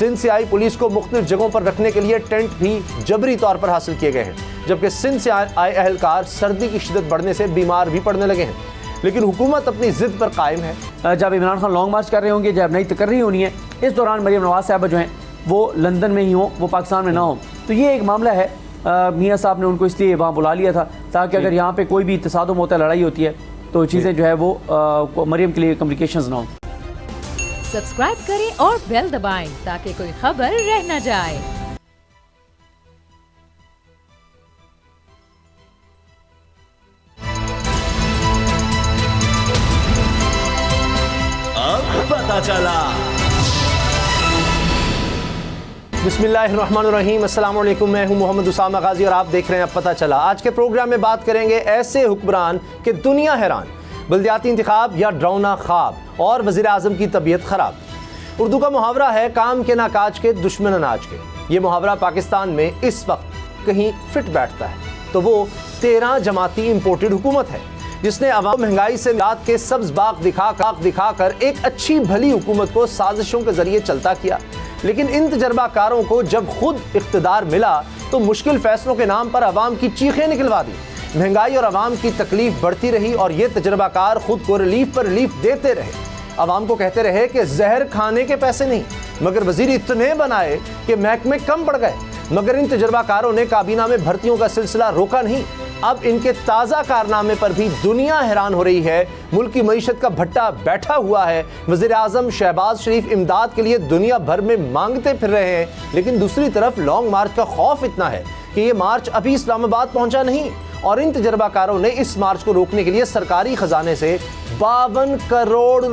सिंध से आई पुलिस को मुख्तलिफ जगहों पर रखने के लिए टेंट भी जबरी तौर पर हासिल किए गए हैं, जबकि सिंध से आए अहलकार सर्दी की शिद्दत बढ़ने से बीमार भी पड़ने लगे हैं। लेकिन हुकूमत अपनी जिद पर कायम है। जब इमरान खान लॉन्ग मार्च कर रहे होंगे, जब नई तकर्री होनी है, इस दौरान मरीम नवाज साहबा जो हैं वो लंदन में ही हों, वो पाकिस्तान में ना हो, तो ये एक मामला है। मियाँ साहब ने उनको इसलिए वहाँ बुला लिया था ताकि अगर यहाँ पे कोई भी तसादुम होता है, लड़ाई होती है, तो चीज़ें जो है वो मरीम के लिए कम्प्लिकेशंस ना हो। सब्सक्राइब करें और बेल दबाएं ताकि कोई खबर रह न जाए। अब पता चला। बिस्मिल्लाहिर्रहमानिर्रहीम, अस्सलाम वालेकुम। मैं हूं मोहम्मद उसामा गाजी और आप देख रहे हैं अब पता चला। आज के प्रोग्राम में बात करेंगे ऐसे हुक्मरान कि दुनिया हैरान, बल्दियाती इंतखाब या ड्राउना ख्वाब और वज़ीर आज़म की तबीयत ख़राब। उर्दू का मुहावरा है काम के ना काज के दुश्मन अनाज के। ये मुहावरा पाकिस्तान में इस वक्त कहीं फिट बैठता है तो वो 13 जमाती इम्पोर्टेड हुकूमत है जिसने अवाम महंगाई से निजात के सब्ज बाग दिखाकर एक अच्छी भली हुकूमत को साजिशों के जरिए चलता किया। लेकिन इन तजर्बाकारों को जब खुद इख्तिदार मिला तो मुश्किल फैसलों के नाम पर अवाम की चीखें निकलवा दी। महंगाई और अवाम की तकलीफ बढ़ती रही और ये तजर्बाकार खुद को रिलीफ पर रिलीफ देते रहे। अवाम को कहते रहे कि जहर खाने के पैसे नहीं, मगर वजीर इतने बनाए कि महकमे कम पड़ गए। मगर इन तजर्बाकारों ने काबीना में भर्तियों का सिलसिला रोका नहीं। अब इनके ताज़ा कारनामे पर भी दुनिया हैरान हो रही है। मुल्क की मईशत का भट्टा बैठा हुआ है। वज़ीर आज़म शहबाज शरीफ इमदाद के लिए दुनिया भर में मांगते फिर रहे हैं, लेकिन दूसरी तरफ लॉन्ग मार्च का खौफ इतना है कि ये मार्च अभी इस्लामाबाद पहुंचा नहीं और इन तजर्बाकारों ने इस मार्च को रोकने के लिए सरकारी खजाने से 52 करोड़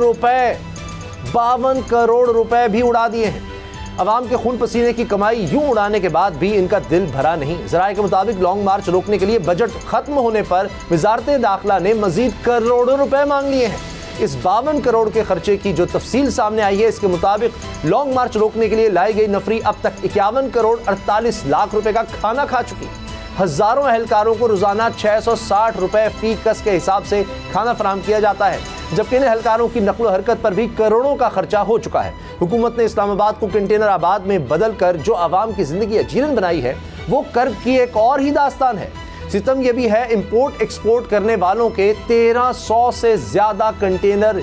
रुपए भी उड़ा दिए हैं। अवाम के खून पसीने की कमाई यूं उड़ाने के बाद भी इनका दिल भरा नहीं। ज़राए के मुताबिक लॉन्ग मार्च रोकने के लिए बजट खत्म होने पर वजारत दाखिला ने मजीद करोड़ों रुपए मांग लिए हैं। इस 52 करोड़ के खर्चे की जो तफसील सामने आई है, इसके मुताबिक लॉन्ग मार्च रोकने के लिए लाई गई नफरी अब तक 51 करोड़ 48 लाख रुपए का खाना खा चुकी। हजारों अहलकारों को रोजाना 660 रुपए फी कस के हिसाब से खाना फराहम किया जाता है, जबकि इन अहलकारों की नकलो हरकत पर भी करोड़ों का खर्चा हो चुका है। हुकूमत ने इस्लामाबाद को कंटेनर आबाद में बदल कर जो आवाम की जिंदगी अजीरन बनाई है वो कर्ब की एक और ही दास्तान है। सितम यह भी है, इंपोर्ट एक्सपोर्ट करने वालों के 1300 से ज्यादा कंटेनर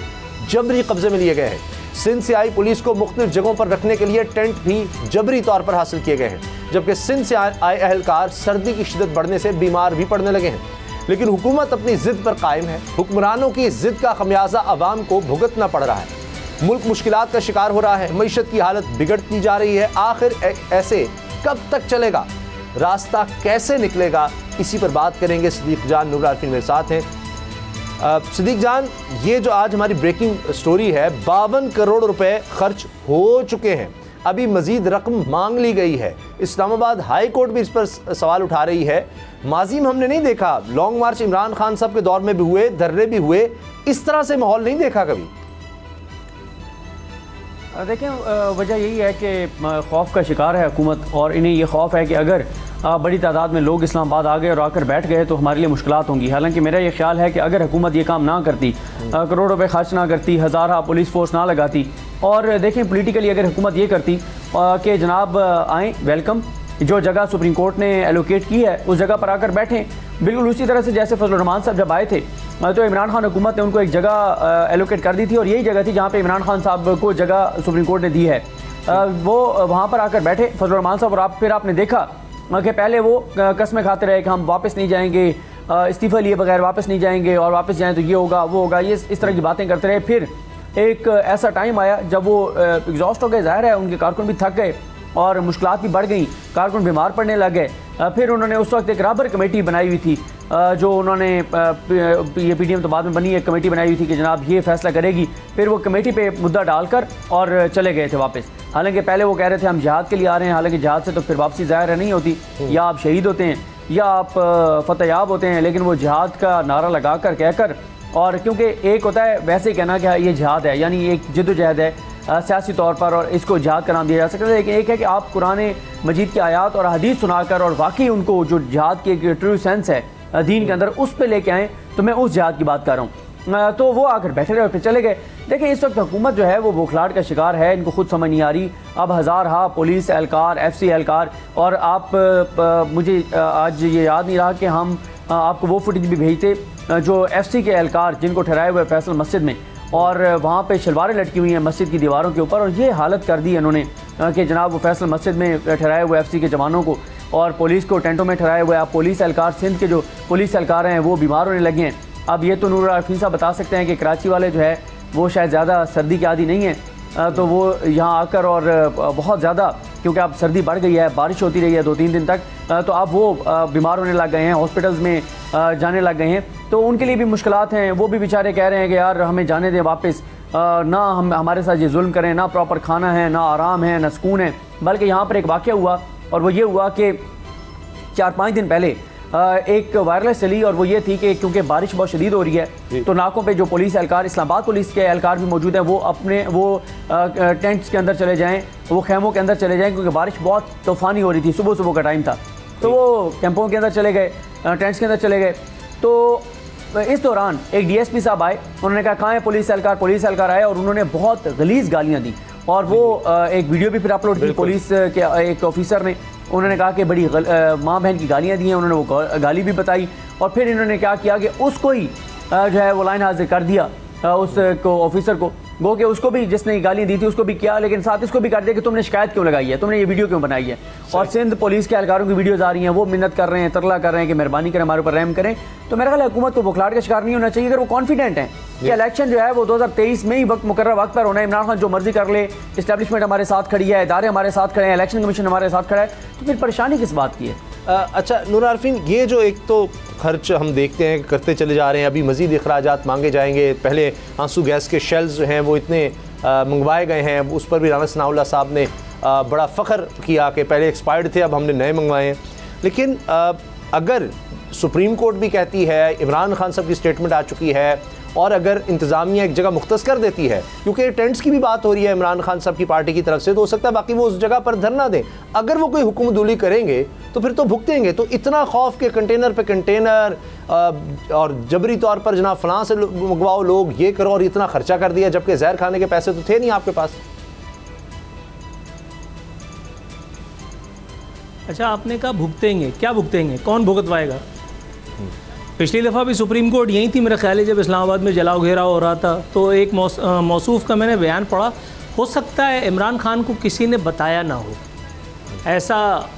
जबरी कब्जे में लिए गए हैं। सिंध से आई पुलिस को मुख्तलिफ जगहों पर रखने के लिए टेंट भी जबरी तौर पर हासिल किए गए हैं, जबकि सिंध से आए अहलकार सर्दी की शिद्दत बढ़ने से बीमार भी पड़ने लगे हैं। लेकिन हुकूमत अपनी जिद पर कायम है। हुक्मरानों की जिद का खमियाजा अवाम को भुगतना पड़ रहा है। मुल्क मुश्किलात का शिकार हो रहा है, मईशत की हालत बिगड़ती जा रही है। आखिर ऐसे कब तक चलेगा, रास्ता कैसे निकलेगा, इसी पर बात करेंगे। सदीक जान नूर आरफीन मेरे साथ हैं। सदीक जान, ये जो आज हमारी ब्रेकिंग स्टोरी है, 52 करोड़ रुपए खर्च हो चुके हैं, अभी मजीद रकम मांग ली गई है। इस्लामाबाद हाई कोर्ट भी इस पर सवाल उठा रही है। माजी में हमने नहीं देखा, लॉन्ग मार्च इमरान खान साहब के दौर में भी हुए, धरने भी हुए, इस तरह से माहौल नहीं देखा कभी। देखें, वजह यही है कि खौफ का शिकार है हुकूमत, और इन्हें ये खौफ है कि अगर बड़ी तादाद में लोग इस्लामाबाद आ गए और आकर बैठ गए तो हमारे लिए मुश्किलात होंगी। हालांकि मेरा ये ख्याल है कि अगर हुकूमत ये काम ना करती, करोड़ों रुपए खर्च ना करती, हज़ारा पुलिस फोर्स ना लगाती, और देखें पोलिटिकली अगर हुकूमत ये करती कि जनाब आएँ, वेलकम, जो जगह सुप्रीम कोर्ट ने एलोकेट की है उस जगह पर आकर बैठें, बिल्कुल उसी तरह से जैसे फजलुर रहमान साहब जब आए थे तो इमरान खान हुकूमत ने उनको एक जगह एलोकेट कर दी थी, और यही जगह थी जहाँ पे इमरान खान साहब को जगह सुप्रीम कोर्ट ने दी है। वो वहाँ पर आकर बैठे फजलुर रहमान साहब, और फिर आपने देखा कि पहले वो कस्में खाते रहे कि हम वापस नहीं जाएंगे, इस्तीफा लिए बगैर वापस नहीं जाएंगे, और वापस जाएँ तो ये होगा वो होगा, ये इस तरह की बातें करते रहे। फिर एक ऐसा टाइम आया जब वो एग्जॉस्ट हो गए, ज़ाहिर है उनके कारकुन भी थक गए और मुश्किलात भी बढ़ गई, कारकुन बीमार पड़ने लग गए। फिर उन्होंने उस वक्त एक राबर कमेटी बनाई हुई थी, जो उन्होंने ये पीडीएम तो बाद में बनी, एक कमेटी बनाई हुई थी कि जनाब ये फैसला करेगी। फिर वो कमेटी पे मुद्दा डालकर और चले गए थे वापस। हालांकि पहले वो कह रहे थे हम जिहाद के लिए आ रहे हैं, हालांकि जिहाद से तो फिर वापसी ज़ाहिर नहीं होती, या आप शहीद होते हैं या आप फतेहयाब होते हैं, लेकिन वो जिहाद का नारा लगा कर कहकर, और क्योंकि एक होता है वैसे कहना कि ये जिहाद है, यानी एक जिद्दोजहद है सियासी तौर पर, और इसको जिहाद का नाम दिया जा सकता है। लेकिन एक है कि आप कुरान मजीद की आयात और हदीस सुनाकर और वाकई उनको जो जिहाद की एक ट्रू सेंस है दीन के अंदर उस पर लेके आएँ, तो मैं उस जिहाद की बात कर रहा हूँ। तो वो आकर बैठे रहे और फिर चले गए। देखिए इस वक्त हुकूमत जो है वो बौखलाहट का शिकार है, इनको खुद समझ नहीं आ रही। अब हज़ार पुलिस एहलकार, FC एहलकार, और आप मुझे आज ये याद नहीं रहा कि हम आपको वो फुटेज भी भेजते जो FC के एहलकार जिनको ठहराए हुए फैसल मस्जिद में, और वहाँ पे शलवारें लटकी हुई हैं मस्जिद की दीवारों के ऊपर, और ये हालत कर दी है इन्होंने कि जनाब वो फैसल मस्जिद में ठहराए हुए FC के जवानों को और पुलिस को टेंटों में ठहराए हुए। आप पुलिस एहलकार, सिंध के जो पुलिस एहलकार हैं वो बीमार होने लगे हैं। अब ये तो नूर आरफीन साहब बता सकते हैं कि कराची वाले जो है वो शायद ज़्यादा सर्दी के आदी नहीं है, तो वो यहाँ आकर और बहुत ज़्यादा, क्योंकि अब सर्दी बढ़ गई है, बारिश होती रही है 2-3 दिन तक, तो अब वो बीमार होने लग गए हैं, हॉस्पिटल्स में जाने लग गए हैं, तो उनके लिए भी मुश्किलात हैं। वो भी बेचारे कह रहे हैं कि यार हमें जाने दें वापस, ना हम हमारे साथ ये जुल्म करें, ना प्रॉपर खाना है, ना आराम है, ना सुकून है। बल्कि यहाँ पर एक वाक़या हुआ, और वो ये हुआ कि 4-5 दिन पहले एक वायरलेस चली, और वो ये थी कि क्योंकि बारिश बहुत शदीद हो रही है तो नाकों पे जो पुलिस एहलकार, इस्लामाबाद पुलिस के एहलकार भी मौजूद हैं, वो अपने टेंट्स के अंदर चले जाएं, वो खेमों के अंदर चले जाएं, क्योंकि बारिश बहुत तूफ़ानी हो रही थी, सुबह सुबह का टाइम था, तो वो कैंपों के अंदर चले गए, टेंट्स के अंदर चले गए। तो इस दौरान एक DSP साहब आए, उन्होंने कहा कहाँ है पुलिस एहलकार। पुलिस एहलकार आए और उन्होंने बहुत गलीज़ गालियाँ दी, और वो एक वीडियो भी फिर अपलोड की पुलिस के एक ऑफिसर ने। उन्होंने कहा कि बड़ी माँ बहन की गालियाँ दी हैं, उन्होंने वो गाली भी बताई, और फिर इन्होंने क्या किया कि उसको ही जो है वो लाइन हाजिर कर दिया उसको, ऑफिसर को, गो कि उसको भी जिसने गालियाँ दी थी उसको भी किया, लेकिन साथ इसको भी कर दिया कि तुमने शिकायत क्यों लगाई है, तुमने ये वीडियो क्यों बनाई है। और सिंध पुलिस के एहलकारों की वीडियोज़ आ रही हैं, वो मिन्नत कर रहे हैं, तरला कर रहे हैं कि मेहरबानी करें, हमारे ऊपर रहम करें। तो मेरा ख्याल है हुकूमत को बौखलाहट का शिकार नहीं होना चाहिए। अगर वो कॉन्फिडेंट हैं कि इलेक्शन जो है वो 2023 में ही मुकर्रर वक्त पर होना है, इमरान खान जो मर्जी कर ले, इस्टेब्लिशमेंट हमारे साथ खड़ी है, इदारे हमारे साथ खड़े हैं, इलेक्शन कमीशन हमारे साथ खड़ा है, तो फिर परेशानी किस बात की है। अच्छा नूर आरफीन, ये जो एक तो खर्च हम देखते हैं करते चले जा रहे हैं, अभी मज़ीद अखराजात मांगे जाएंगे। पहले आंसू गैस के शेल्स जो हैं वो इतने मंगवाए गए हैं, उस पर भी राना सनाउल्लाह साहब ने बड़ा फ़ख्र किया कि पहले एक्सपायर्ड थे, अब हमने नए मंगवाए हैं। लेकिन अगर सुप्रीम कोर्ट भी कहती है, इमरान खान साहब की स्टेटमेंट आ चुकी है, और अगर इंतज़ामिया एक जगह मुख्तस कर देती है, क्योंकि टेंट्स की भी बात हो रही है इमरान खान साहब की पार्टी की तरफ से, तो हो सकता है बाकी वो उस जगह पर धरना दें। अगर वो कोई हुक्मदुली करेंगे तो फिर तो भुगतेंगे। तो इतना खौफ के कंटेनर पे कंटेनर और जबरी तौर पर जनाब फलां से मंगवाओ, लोग ये करो, और इतना खर्चा कर दिया, जबकि जहर खाने के पैसे तो थे नहीं आपके पास। अच्छा, आपने कहा भुगतेंगे, क्या भुगतेंगे, कौन भुगतवाएगा? पिछली दफ़ा भी सुप्रीम कोर्ट यही थी मेरा ख्याल है, जब इस्लामाबाद में जलाओ घेराव हो रहा था, तो एक मौसूफ़ का मैंने बयान पढ़ा, हो सकता है इमरान खान को किसी ने बताया ना हो। ऐसा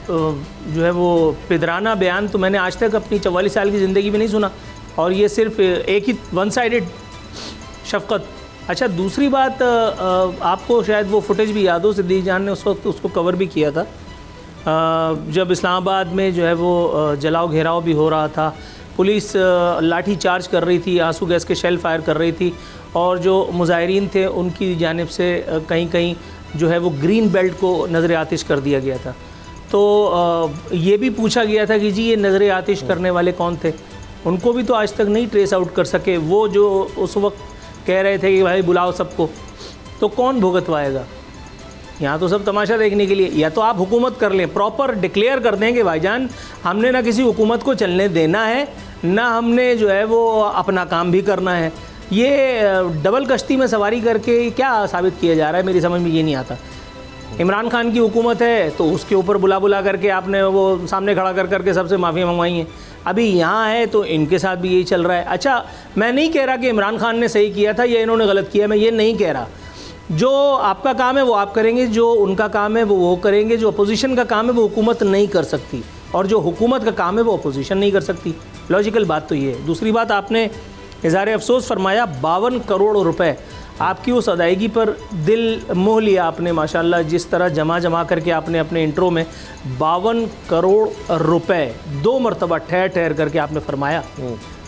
जो है वो पिदराना बयान तो मैंने आज तक अपनी 44 साल की ज़िंदगी में नहीं सुना, और ये सिर्फ एक ही वन साइडेड शफ़क़त। अच्छा, दूसरी बात, आपको शायद वो फुटेज भी याद हो, सिद्दीक़ जान ने उस वक्त उसको कवर भी किया था, जब इस्लामाबाद में जो है वो जलाओ घेराव भी हो रहा था, पुलिस लाठी चार्ज कर रही थी, आंसू गैस के शेल फायर कर रही थी, और जो मुजाहिरीन थे उनकी जानिब से कहीं कहीं जो है वो ग्रीन बेल्ट को नज़र आतिश कर दिया गया था। तो ये भी पूछा गया था कि जी ये नज़र आतिश करने वाले कौन थे, उनको भी तो आज तक नहीं ट्रेस आउट कर सके। वो जो उस वक्त कह रहे थे कि भाई बुलाओ सबको, तो कौन भुगतवाएगा? यहाँ तो सब तमाशा देखने के लिए, या तो आप हुकूमत कर लें, प्रॉपर डिक्लेयर कर दें कि भाईजान हमने ना किसी हुकूमत को चलने देना है, ना हमने जो है वो अपना काम भी करना है। ये डबल कश्ती में सवारी करके क्या साबित किया जा रहा है, मेरी समझ में ये नहीं आता। इमरान खान की हुकूमत है तो उसके ऊपर बुला बुला करके आपने वो सामने खड़ा कर करके सबसे माफ़ी मंगवाई है, अभी यहाँ है तो इनके साथ भी यही चल रहा है। अच्छा, मैं नहीं कह रहा कि इमरान खान ने सही किया था या इन्होंने गलत किया, मैं ये नहीं कह रहा। जो आपका काम है वो आप करेंगे, जो उनका काम है वो करेंगे, जो अपोजिशन का काम है वो हुकूमत नहीं कर सकती, और जो हुकूमत का काम है वो अपोजिशन नहीं कर सकती। लॉजिकल बात तो ये है। दूसरी बात, आपने इज़हार अफसोस फरमाया 52 करोड़ रुपए आपकी उस अदायगी पर दिल मोह लिया आपने, माशाल्लाह, जिस तरह जमा करके आपने अपने इंट्रो में 52 करोड़ रुपए 2 मरतबा ठहर करके आपने फरमाया,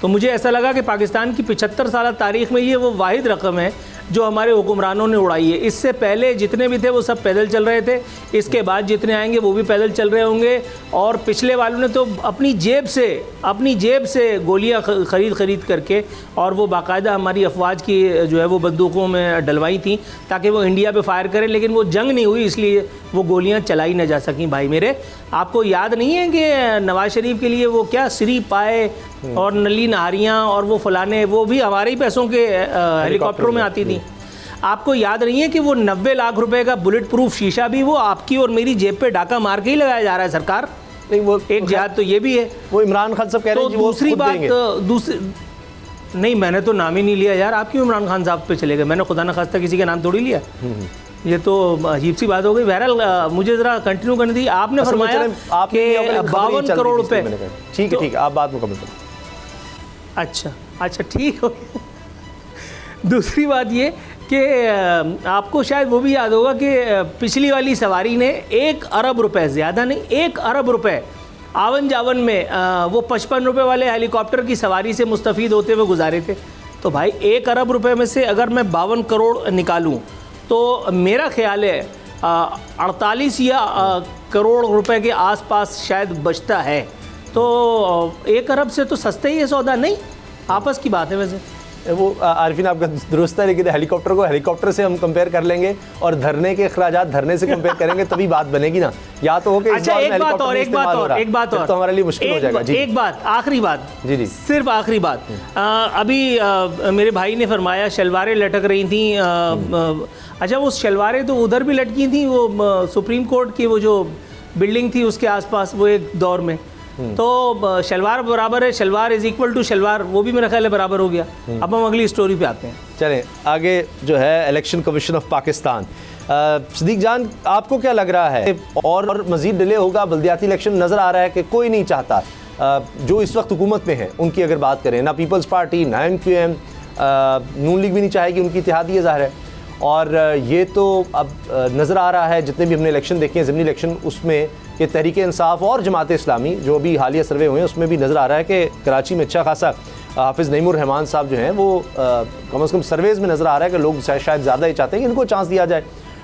तो मुझे ऐसा लगा कि पाकिस्तान की 75 साल तारीख़ में ये वो वाहिद रकम है जो हमारे हुक्मरानों ने उड़ाई है। इससे पहले जितने भी थे वो सब पैदल चल रहे थे, इसके बाद जितने आएंगे वो भी पैदल चल रहे होंगे, और पिछले वालों ने तो अपनी जेब से गोलियां ख़रीद करके और वो बाकायदा हमारी अफवाज की जो है वो बंदूकों में डलवाई थी ताकि वो इंडिया पे फायर करें, लेकिन वो जंग नहीं हुई इसलिए वो गोलियाँ चलाई न जा सकें। भाई मेरे, आपको याद नहीं है कि नवाज़ शरीफ के लिए वो क्या सिरी पाए और नली नारियाँ और वो फलाने वो भी हमारे ही पैसों के हेलीकॉप्टरों में आती थी। आपको याद नहीं है कि वो 90 लाख रुपए का बुलेट प्रूफ शीशा भी वो आपकी और मेरी जेब पे डाका मार के ही लगाया जा रहा है सरकार। नहीं वो एक जिहाद तो ये भी है। वो इमरान खान साहब कह रहे तो हैं कि वो दूसरी खुद बात देंगे। दूसरी नहीं, मैंने तो नाम ही नहीं लिया यार। आप क्यों इमरान खान साहब पे चले गए? मैंने खुदा न खास्ता किसी का नाम थोड़ी लिया। ये तो अजीब सी बात हो गई। बहरहाल मुझे ज़रा कंटिन्यू करने दी। आपने फरमाया कि 52 करोड़ रुपए। ठीक है ठीक है, आप बात मुकम्मल करें। अच्छा ठीक हो। दूसरी बात ये कि आपको शायद वो भी याद होगा कि पिछली वाली सवारी ने 1 अरब रुपए, ज़्यादा नहीं 1 अरब रुपए आवन जावन में वो 55 रुपए वाले हेलीकॉप्टर की सवारी से मुस्तफ़ीद होते हुए गुजारे थे। तो भाई 1 अरब रुपए में से अगर मैं 52 करोड़ निकालूं तो मेरा ख्याल है 48 या करोड़ रुपए के आसपास शायद बचता है। तो 1 अरब से तो सस्ता ही है सौदा। नहीं, आपस की बात है वैसे। वो आरिफिन आपका दुरुस्त है, लेकिन हेलीकॉप्टर को हेलीकॉप्टर से हम कंपेयर कर लेंगे और धरने के अखराजात धरने से कंपेयर करेंगे तभी बात बनेगी ना। या तो हो कि अच्छा एक बात और तो हमारे लिए मुश्किल हो जाएगा। जी एक बात, आखिरी बात, जी सिर्फ आखिरी बात। अभी मेरे भाई ने फरमाया शलवारें लटक रही थी। अच्छा वो शलवारें तो उधर भी लटकी थी, वो सुप्रीम कोर्ट की वो जो बिल्डिंग थी उसके आसपास वो एक दौर में। तो शलवार बराबर है, shalwar is equal to shalwar, वो भी मेरा ख्याल है बराबर हो गया। अब हम अगली स्टोरी पे आते हैं। चलें आगे जो है election commission of Pakistan. Siddique Jan, आपको क्या लग रहा है और मजीद डिले होगा? बल्दियाती इलेक्शन नज़र आ रहा है कि कोई नहीं चाहता जो इस वक्त हुकूमत में है उनकी अगर बात करें, ना पीपल्स पार्टी ना MQM, नून लीग भी नहीं चाहेगी, उनकी इत्तेहादी है ज़ाहिर है। और ये तो अब नज़र आ रहा है जितने भी हमने इलेक्शन देखे हैं ज़मीनी इलेक्शन, उसमें कि तहरीक इंसाफ और जमात इस्लामी जो भी हालिया सर्वे हुए हैं उसमें भी नज़र आ रहा है कि कराची में अच्छा खासा हाफिज़ नईमुर रहमान साहब जो हैं वो कम से कम सर्वेज़ में नज़र आ रहा है कि लोग शायद ज़्यादा ही चाहते हैं कि इनको चांस दिया जाए,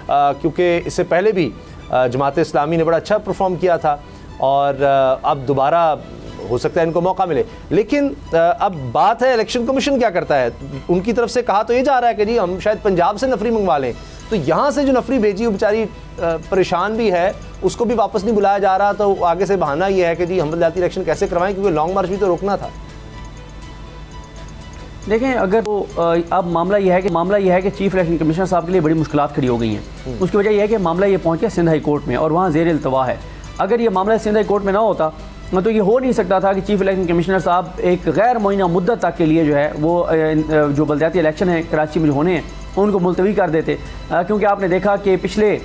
क्योंकि इससे पहले भी जमात इस्लामी ने बड़ा अच्छा परफॉर्म किया था और अब दोबारा हो सकता है इनको मौका मिले। लेकिन अब बात है इलेक्शन कमीशन क्या करता है। उनकी तरफ से कहा तो ये जा रहा है कि जी हम शायद पंजाब से नफरी मंगवा लें, तो यहाँ से जो नफरी भेजी वो बेचारी परेशान भी है, उसको भी वापस नहीं बुलाया जा रहा। तो आगे से बहाना ये है कि जी हम बल्दियाती इलेक्शन कैसे करवाएं, क्योंकि लॉन्ग मार्च भी तो रोकना था। देखें, अगर तो अब मामला यह है कि चीफ इलेक्शन कमिश्नर साहब के लिए बड़ी मुश्किलात खड़ी हो गई हैं। उसकी वजह यह है कि मामला ये पहुँच गया सिंध हाई कोर्ट में और वहाँ ज़ेर इल्तवा है। अगर ये मामला सिंध हाई कोर्ट में ना होता तो ये हो नहीं सकता था कि चीफ इलेक्शन कमिश्नर साहब एक गैर मुअय्यना मुद्दत तक के लिए जो है वो जो बल्दियाती इलेक्शन है कराची में जो होने हैं उनको मुलतवी कर देते। क्योंकि आपने देखा कि पिछले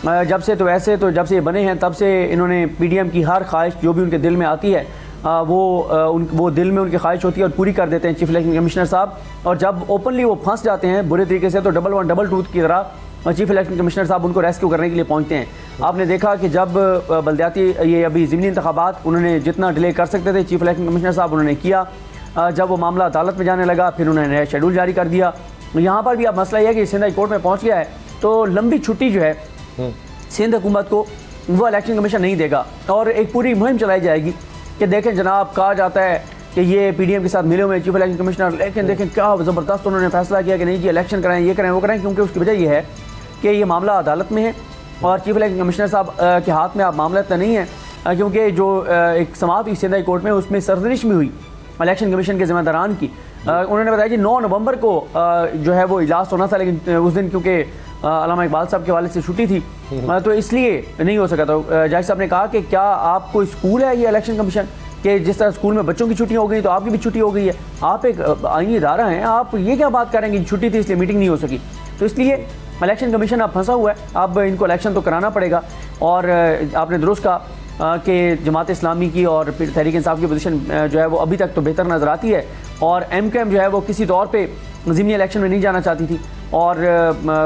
जब से ये बने हैं तब से इन्होंने PDM की हर ख्वाहिश जो भी उनके दिल में आती है वो दिल में उनकी ख्वाहिश होती है और पूरी कर देते हैं चीफ इलेक्शन कमिश्नर साहब। और जब ओपनली वो फंस जाते हैं बुरे तरीके से तो डबल टूथ की तरह चीफ इलेक्शन कमिश्नर साहब उनको रेस्क्यू करने के लिए पहुंचते हैं। आपने देखा कि जब बल्दियाती ये अभी ज़मीनी इंतखाबात उन्होंने जितना डिले कर सकते थे चीफ इलेक्शन कमिश्नर साहब उन्होंने किया। जब वो मामला अदालत में जाने लगा फिर उन्होंने शेड्यूल जारी कर दिया। यहाँ पर भी अब मसला यह है कि सिंध हाई कोर्ट में पहुँच गया है तो लंबी छुट्टी जो है सिंध हुकूमत को वो इलेक्शन कमीशन नहीं देगा और एक पूरी मुहिम चलाई जाएगी कि देखें जनाब, कहा जाता है कि ये PDM के साथ मिले हुए चीफ इलेक्शन कमिश्नर, लेकिन देखें क्या ज़बरदस्त उन्होंने फैसला किया कि नहीं जी इलेक्शन कराएं, ये कराएं वो कराएं। क्योंकि उसकी वजह यह है कि ये मामला अदालत में है और चीफ इलेक्शन कमिश्नर साहब के हाथ में अब मामला इतना नहीं है, क्योंकि जो एक समाअत हुई सिंध हाई कोर्ट में उसमें सरजनिश भी हुई इलेक्शन कमीशन के ज़िम्मेदारान की। उन्होंने बताया कि 9 नवंबर को जो है वो इजलास होना था, लेकिन उस दिन क्योंकि अल्लामा इकबाल साहब के हवाले से छुट्टी थी तो इसलिए नहीं हो सका। तो जज साहब ने कहा कि क्या आप कोई स्कूल है ये इलेक्शन कमीशन कि जिस तरह स्कूल में बच्चों की छुट्टी हो गई तो आपकी भी छुट्टी हो गई है, आप एक आईनी इदारा हैं, आप ये क्या बात करेंगे छुट्टी थी इसलिए मीटिंग नहीं हो सकी। तो इसलिए इलेक्शन कमीशन अब फंसा हुआ है, अब इनको इलेक्शन तो कराना पड़ेगा। और आपने दुरुस्त कहा कि जमात इस्लामी की और फिर तहरीक इंसाफ की पोजीशन जो है वो अभी तक तो बेहतर नज़र आती है और MQM जो है वो किसी तौर पे ज़मीनी इलेक्शन में नहीं जाना चाहती थी और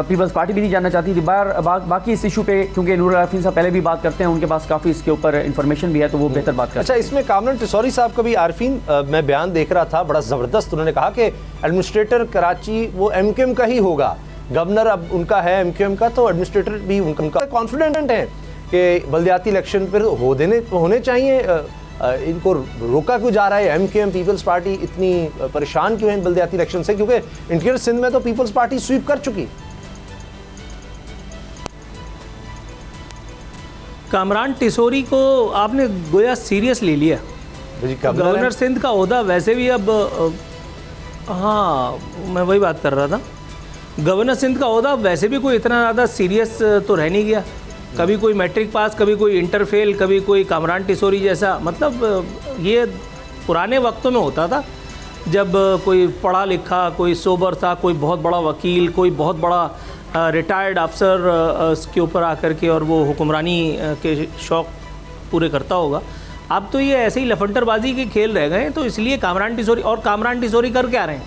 पीपल्स पार्टी भी नहीं जाना चाहती थी। बाकी इस इशू पे क्योंकि नूर आफरीन साहब पहले भी बात करते हैं, उनके पास काफ़ी इसके ऊपर इन्फॉर्मेशन भी है तो वो बेहतर बात करते हैं। अच्छा, इसमें कामरान टिसौरी साहब का भी आरफीन मैं बयान देख रहा था, बड़ा ज़बरदस्त। उन्होंने कहा कि एडमिनिस्ट्रेटर कराची वो MQM का ही होगा, गवर्नर अब उनका है MQM का, तो एडमिनिस्ट्रेटर भी उनका कॉन्फिडेंट है कि बल्दियाती इलेक्शन पर होने चाहिए। इनको रोका क्यों जा रहा है MQM पीपल्स पार्टी, इतनी परेशान क्यों है बल्दियाती इलेक्शन से, क्योंकि इंटीरियर सिंध में तो पीपल्स पार्टी स्वीप कर चुकी। कामरान टिसौरी को आपने गोया सीरियस ले लिया। गवर्नर सिंध का ओहदा वैसे भी अब हाँ मैं वही बात कर रहा था, गवर्नर सिंध का ओहदा वैसे भी कोई इतना ज़्यादा सीरियस तो रह नहीं गया। कभी कोई मैट्रिक पास, कभी कोई इंटर फेल, कभी कोई कामरान टिसोरी जैसा। मतलब ये पुराने वक्तों में होता था जब कोई पढ़ा लिखा, कोई सोबर था, कोई बहुत बड़ा वकील, कोई बहुत बड़ा रिटायर्ड अफसर के ऊपर आकर के और वो हुक्मरानी के शौक़ पूरे करता होगा। अब तो ये ऐसे ही लफंटरबाजी के खेल रह गए। तो इसलिए कामरान टिसोरी, और कामरान टिसोरी कर क्या रहे हैं,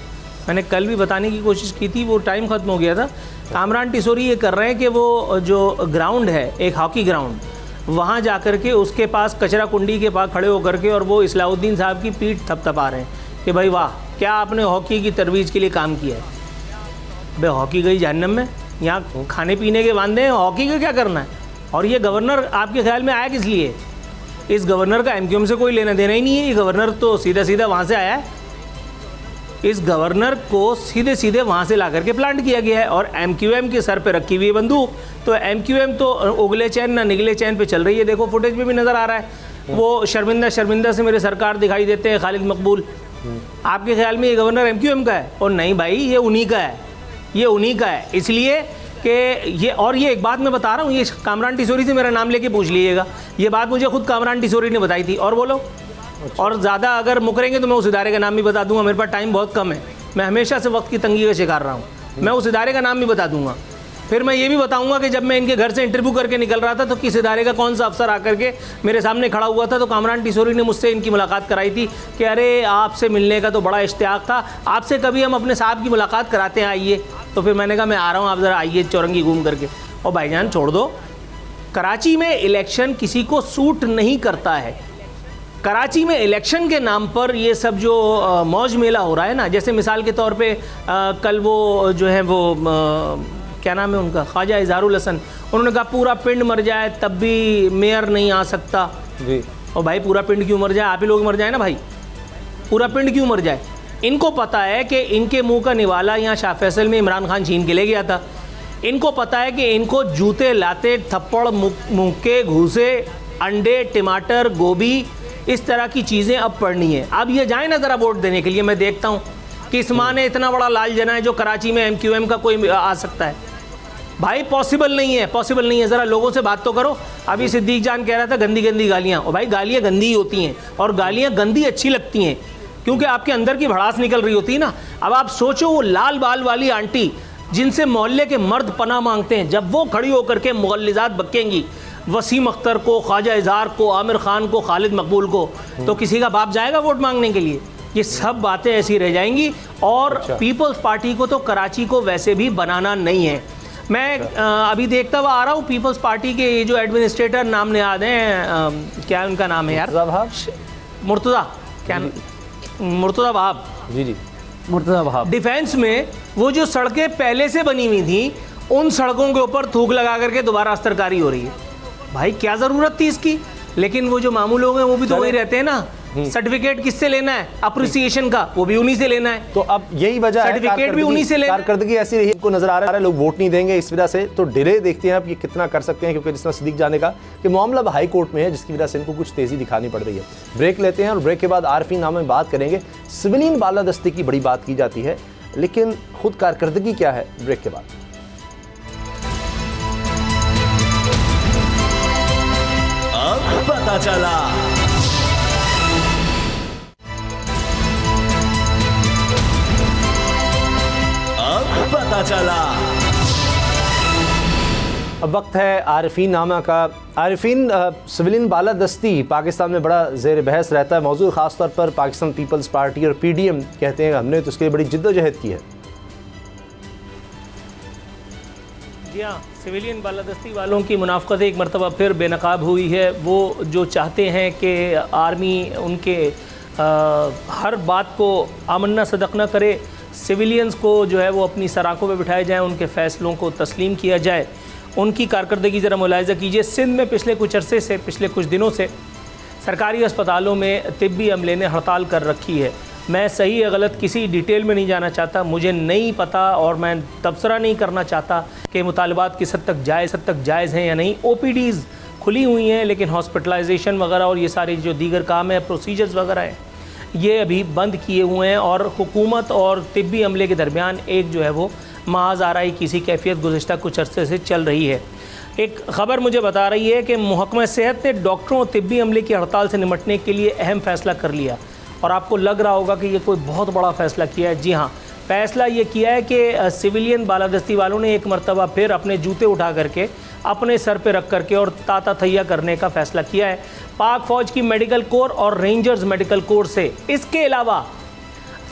मैंने कल भी बताने की कोशिश की थी, वो टाइम ख़त्म हो गया था। कामरान टिसोरी ये कर रहे हैं कि वो जो ग्राउंड है, एक हॉकी ग्राउंड, वहाँ जा कर के उसके पास कचरा कुंडी के पास खड़े होकर के और वो इस्लाउद्दीन साहब की पीठ थपथपा रहे हैं कि भाई वाह, क्या आपने हॉकी की तरवीज़ के लिए काम किया है। भाई हॉकी गई जहन्नम में, यहाँ खाने पीने के वादे हैं, हॉकी का क्या करना है। और ये गवर्नर आपके ख्याल में आया किस लिए? इस गवर्नर का एमक्यूएम से कोई लेना देना ही नहीं है। ये गवर्नर तो सीधा सीधा वहाँ से आया है। इस गवर्नर को सीधे सीधे वहाँ से ला करके प्लांट किया गया है और एमक्यूएम के सर पे रखी हुई है बंदूक। तो एमक्यूएम तो उगले चैन ना निगले चैन पे चल रही है। देखो फुटेज में भी नज़र आ रहा है, वो शर्मिंदा शर्मिंदा से मेरे सरकार दिखाई देते हैं खालिद मकबूल। आपके ख्याल में ये गवर्नर एमक्यूएम का है? और नहीं भाई, ये उन्हीं का है, ये उन्हीं का है। इसलिए कि ये, और ये एक बात मैं बता रहा हूँ, ये कामरान टिसोरी से मेरा नाम लेके पूछ लीजिएगा, ये बात मुझे खुद कामरान टिसोरी ने बताई थी। और बोलो, और ज़्यादा अगर मुकरेंगे तो मैं उस इदारे का नाम भी बता दूंगा। मेरे पास टाइम बहुत कम है, मैं हमेशा से वक्त की तंगी का शिकार रहा हूँ। मैं उस इदारे का नाम भी बता दूंगा। फिर मैं ये भी बताऊंगा कि जब मैं इनके घर से इंटरव्यू करके निकल रहा था तो किस इदारे का कौन सा अफसर आकर के मेरे सामने खड़ा हुआ था। तो कामरान टिसोरी ने मुझसे इनकी मुलाकात कराई थी कि अरे आपसे मिलने का तो बड़ा इश्तियाक था, आपसे कभी हम अपने साहब की मुलाकात कराते हैं, आइए। तो फिर मैंने कहा मैं आ रहा हूँ, आप ज़रा आइए चौरंगी घूम करके। और भाईजान छोड़ दो, कराची में इलेक्शन किसी को सूट नहीं करता है। कराची में इलेक्शन के नाम पर ये सब जो मौज मेला हो रहा है ना, जैसे मिसाल के तौर पे कल वो जो है वो क्या नाम है उनका, ख्वाजा इजहारुल हसन, उन्होंने कहा पूरा पिंड मर जाए तब भी मेयर नहीं आ सकता जी। और भाई पूरा पिंड क्यों मर जाए, आप ही लोग मर जाए ना भाई, पूरा पिंड क्यों मर जाए। इनको पता है कि इनके मुंह का निवाला यहाँ शाह फैसल में इमरान खान छीन के ले गया था। इनको पता है कि इनको जूते लाते, थप्पड़, मुक्के, घूसे, अंडे, टमाटर, गोभी, इस तरह की चीज़ें अब पढ़नी है। अब ये जाए ना ज़रा वोट देने के लिए, मैं देखता हूँ किस माँ ने इतना बड़ा लाल जना है जो कराची में एमक्यूएम का कोई आ सकता है। भाई पॉसिबल नहीं है, पॉसिबल नहीं है। ज़रा लोगों से बात तो करो। अभी सिद्दीक जान कह रहा था गंदी गंदी गालियाँ, और भाई गालियाँ गंदी ही होती हैं और गालियाँ गंदी अच्छी लगती हैं क्योंकि आपके अंदर की भड़ास निकल रही होती है ना। अब आप सोचो वो लाल बाल वाली आंटी जिनसे मोहल्ले के मर्द पनाह मांगते हैं, जब वो खड़ी होकर के मुगल्लिज़ात बकेंगी वसीम अख्तर को, ख्वाजा इजहार को, आमिर खान को, खालिद मकबूल को, तो किसी का बाप जाएगा वोट मांगने के लिए? ये सब बातें ऐसी रह जाएंगी। और पीपल्स पार्टी को तो कराची को वैसे भी बनाना नहीं है। मैं अभी देखता हुआ आ रहा हूँ, पीपल्स पार्टी के ये जो एडमिनिस्ट्रेटर, नाम नहीं याद है, क्या उनका नाम है यार, मुर्तज़ा, क्या मुर्तज़ा वहाब जी, मुर्तज़ा वहाब। डिफेंस में वो जो सड़कें पहले से बनी हुई थी, उन सड़कों के ऊपर थूक लगा करके दोबारा अस्तरकारी हो रही है। भाई क्या ज़रूरत थी इसकी? लेकिन वो जो मामूल लोग हैं वो भी तो वही रहते हैं ना। सर्टिफिकेट किससे लेना है? अप्रिसिएशन का, वो भी उन्हीं से लेना है। तो अब यही वजह है, सर्टिफिकेट भी उन्हीं से लेना है। कारकर्दगी ऐसी रही, को नजर आ रहा है लोग वोट नहीं देंगे इस वजह से। तो डिले देखते हैं अब ये कितना कर सकते हैं, क्योंकि जिस तरह सिद्दीक जाने का कि मामला हाई कोर्ट में है, जिसकी वजह से इनको कुछ तेजी दिखानी पड़ रही है। ब्रेक लेते हैं और ब्रेक के बाद आरफीन नाम में बात करेंगे। सिविलियन बालादस्ती की बड़ी बात की जाती है, लेकिन खुद कारकर्दगी क्या है, ब्रेक के बाद। अब पता चला, अब पता चला। अब वक्त है आरफीन नामा का। आरफीन, सिविलियन बालादस्ती पाकिस्तान में बड़ा ज़ेर बहस रहता है। मौजूद ख़ास तौर पर पाकिस्तान पीपल्स पार्टी और पीडीएम कहते हैं हमने तो उसके लिए बड़ी जिद्दोजहद की है। जी हाँ, सिविलियन बालादस्ती वालों की मुनाफ़क़त एक मरतबा फिर बेनकाब हुई है। वो जो चाहते हैं कि आर्मी उनके हर बात को आमन्ना सदक न करे, सिविलियंस को जो है वो अपनी सराखों पे बिठाए जाएँ, उनके फ़ैसलों को तस्लीम किया जाए। उनकी कारकर्दगी ज़रा मुलाहिज़ा कीजिए। सिंध में पिछले कुछ अरसे से, पिछले कुछ दिनों से सरकारी अस्पतालों में तिब्बी अमले ने हड़ताल कर रखी है। मैं सही या गलत किसी डिटेल में नहीं जाना चाहता, मुझे नहीं पता और मैं तबसरा नहीं करना चाहता कि मुतालबात किस हद तक जायज़ हैं या नहीं। OPDs खुली हुई हैं, लेकिन हॉस्पिटलाइजेशन वगैरह और ये सारी जो दीगर काम है, प्रोसीजर्स वगैरह हैं, ये अभी बंद किए हुए हैं। और हुकूमत और तिब्बी अमले के दरमियान एक जो है वो माज आराई किसी कैफियत गुज़िश्ता कुछ अरसे से चल रही है। एक ख़बर मुझे बता रही है कि महकमा सेहत ने डॉक्टरों और तिब्बी अमले की हड़ताल से निपटने के लिए अहम फ़ैसला कर लिया। और आपको लग रहा होगा कि ये कोई बहुत बड़ा फ़ैसला किया है। जी हाँ, फ़ैसला ये किया है कि सिविलियन बालादस्ती वालों ने एक मरतबा फिर अपने जूते उठा करके अपने सर पे रख करके और ताता थैया करने का फ़ैसला किया है। पाक फ़ौज की मेडिकल कोर और रेंजर्स मेडिकल कोर से, इसके अलावा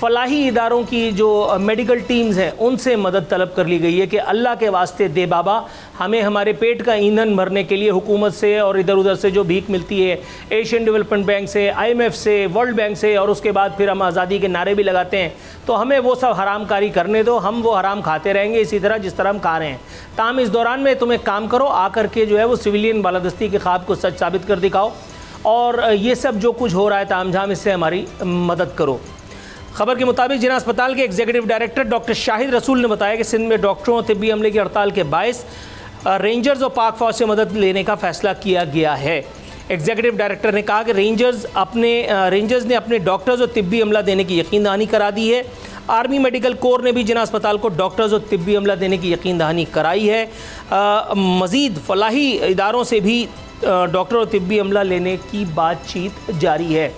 फलाही इदारों की जो मेडिकल टीम्स हैं उनसे मदद तलब कर ली गई है कि अल्लाह के वास्ते दे बाबा, हमें हमारे पेट का ईंधन भरने के लिए हुकूमत से और इधर उधर से जो भीख मिलती है, एशियन डेवलपमेंट बैंक से, IMF से, वर्ल्ड बैंक से, और उसके बाद फिर हम आज़ादी के नारे भी लगाते हैं, तो हमें वो सब हराम कारी करने दो, हम वो हराम खाते रहेंगे इसी तरह जिस तरह हम खा रहे हैं। ताम इस दौरान में तुम एक काम करो, आकर के जो है वो सिविलियन बालादस्ती के ख्वाब को सच साबित कर दिखाओ और ये सब जो कुछ हो रहा है ताम झाम, इससे हमारी मदद करो। खबर के मुताबिक जिला अस्पताल के एग्जीक्यूटिव डायरेक्टर डॉक्टर शाहिद रसूल ने बताया कि सिंध में डॉक्टरों और तिब्बी अमले की हड़ताल के बायस रेंजर्स और पाक फौज से मदद लेने का फैसला किया गया है। एग्जीक्यूटिव डायरेक्टर ने कहा कि रेंजर्स ने अपने डॉक्टर्स और तिब्बी अमला देने की यकीन दहानी करा दी है। आर्मी मेडिकल कोर ने भी जिला अस्पताल को डॉक्टर्स और तिब्बी अमला देने की यकीन दहानी कराई है। मज़ीद फलाही इदारों से भी डॉक्टर और तिब्बी अमला लेने की बातचीत जारी है।